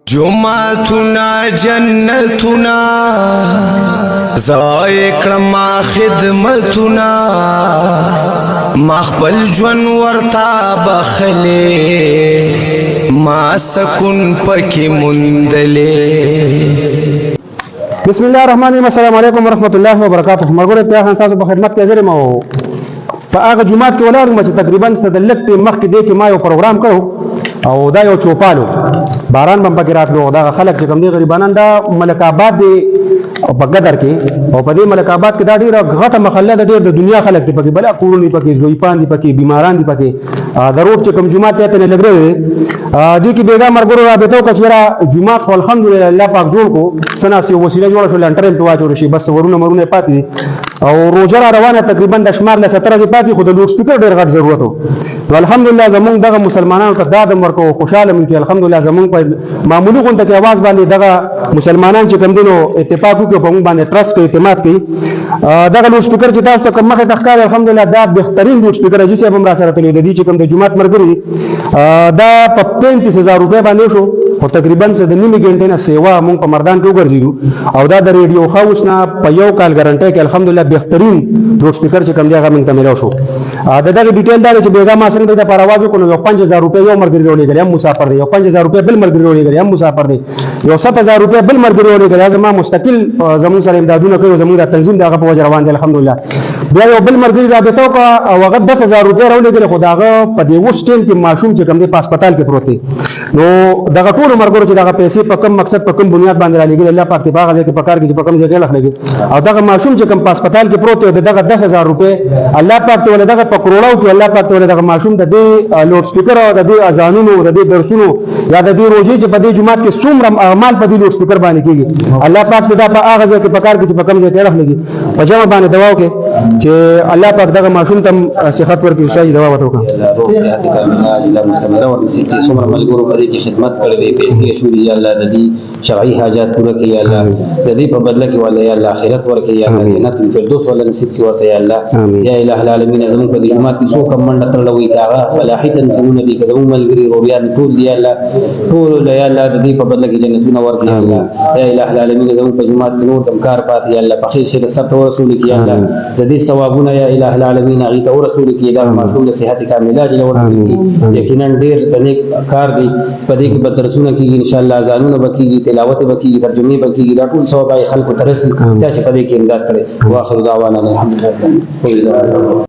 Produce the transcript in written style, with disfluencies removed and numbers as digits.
جمعتنا جنتنا زائقما خدمتنا مخبل جون ورتا بخلي ما سكن پکی مندلي. بسم الله الرحمن الرحیم. السلام علیکم ورحمۃ اللہ وبرکاتہ. مرګور ته تاسو په خدمت کې حاضر یم. په هغه جمعات کې ولاړم چې تقریبا صدلک په مخ کې دی کې ما یو پروګرام کړو او دا یو چوپالو باران بم پکې راتلو. دا خلک چې کوم دي غریبانان دا ملک آباد دی او په قدر کې او په دې ملک آباد کې دا ډیره غټه محله ده، ډیر د دنیا خلک دي پکې، بلا کورونی پکې، زویپان دي پکې، بیماران دي پکې. دروب چې کوم جمعات ته نه لګره دي کې بیګا مرګورو رابطو کچرا جمعات خو الحمدلله الله پاک جوړ کو سنا سی وسیله جوړ شو لنټرل تو واچو شي بس ورونه مرونه پاتې او روزه روانه تقریبا د شمار له 17 پاتې خو د لوډ سپیکر ډیر غټ ضرورت وو. الحمدلله زمونږ دغه مسلمانانو ته دادم ورکو خوشاله مې الحمدلله زمونږ په معمولی غونډه کې आवाज باندې دغه مسلمانان چې کوم دینو اتفاق وکړي په موږ باندې ترس کوي اعتماد کوي. دغه لوډ سپیکر چې تاسو کوم مخه تخکار الحمدلله دا بهترین لوډ سپیکر چې هم را سره تللی دی چې کوم د جمعات مرګري دا په 35000 روپے باندې شو او تقریبا څه د نیمه غنټې نه سیوا مونږ په مردان کې وګرځیدو او دا د ریډیو هاوس نه په یو کال ګارانټي کې الحمدلله بهترین لوډ سپیکر چې کوم دی هغه موږ ته ملو شو. دغه ډیټیل دا چې بیګا ما څنګه د پرواز کو نو 5000 روپے یو مرګري ولېګل هم مسافر دی، یو 5000 روپے بل مرګري ولېګل هم مسافر دی، یو 7000 روپے بل مرګري ولېګل زما مستقل زمون سره امدادونه کوي زمون د تنظیم دغه په وجه روان دي الحمدلله. بیا یو بل مرګري رابطو کا او هغه 10000 روپے راولېګل خو داغه په دې وښ ټیم کې معصوم چې کوم دی په هسپتال کې پروت دی. نو دغه ټول مرګرو چې دغه پیسې په کوم مقصد په کوم بنیاد باندې را لګي الله پاک اتفاق دې په کار کې په کوم ځای کې لخلګي او دغه معصوم چې کوم په هسپتال کې پروت دی دغه 10000 روپے الله پاک ته ولدغه په کروڑو کې الله پاک ته ولدغه معصوم د دې لوډ سپیکر او د دې اذانونو د دې درسونو یا د دې روزي چې په دې جمعات کې څومره اعمال په دې لوډ سپیکر باندې کیږي الله پاک ته دا په هغه ځای کې په کار کې په کوم ځای کې لخلګي په جمع باندې دعا وکړي چې الله پاک دغه معصوم تم صحت ورکړي شای دعا وته وکړه. روغ صحت کامله الله مستمره ورسې چې څومره ملګرو په دې کې خدمت کړې دي پیسې شوري یا الله د دې شرعي حاجات پوره کړي یا الله د دې په بدله کې ولا یا الله آخرت ورکړي یا الله جنت الفردوس ولا نصیب کړي ورته یا الله یا الہ العالمین زموږ په دې جماعت کې څوک منډه ترلوي کاغه فلاحي تنظیمونه دي زموږ ملګري روریان ټول دی الله ټول یا الله د دې په بدله کې جنتونه ورکړي یا الله یا الہ العالمین زموږ په جماعت کې نور کمکار پاتې یا الله په خیر خیر سره رسول کې یا الله د دې ثوابونه یا الہ العالمین هغه ته رسول کې دا معصوم له صحت کامله اجر ورسول یقینا ډیر تنیک کار دی په دې کې بدرسونه کېږي ان شاء الله اذانونه وکړي تلاوت وکړي ترجمه وکړي دا ټول ثواب خلکو ترسي چې په دې کې امداد کړي. واخر دعوانا الحمدلله.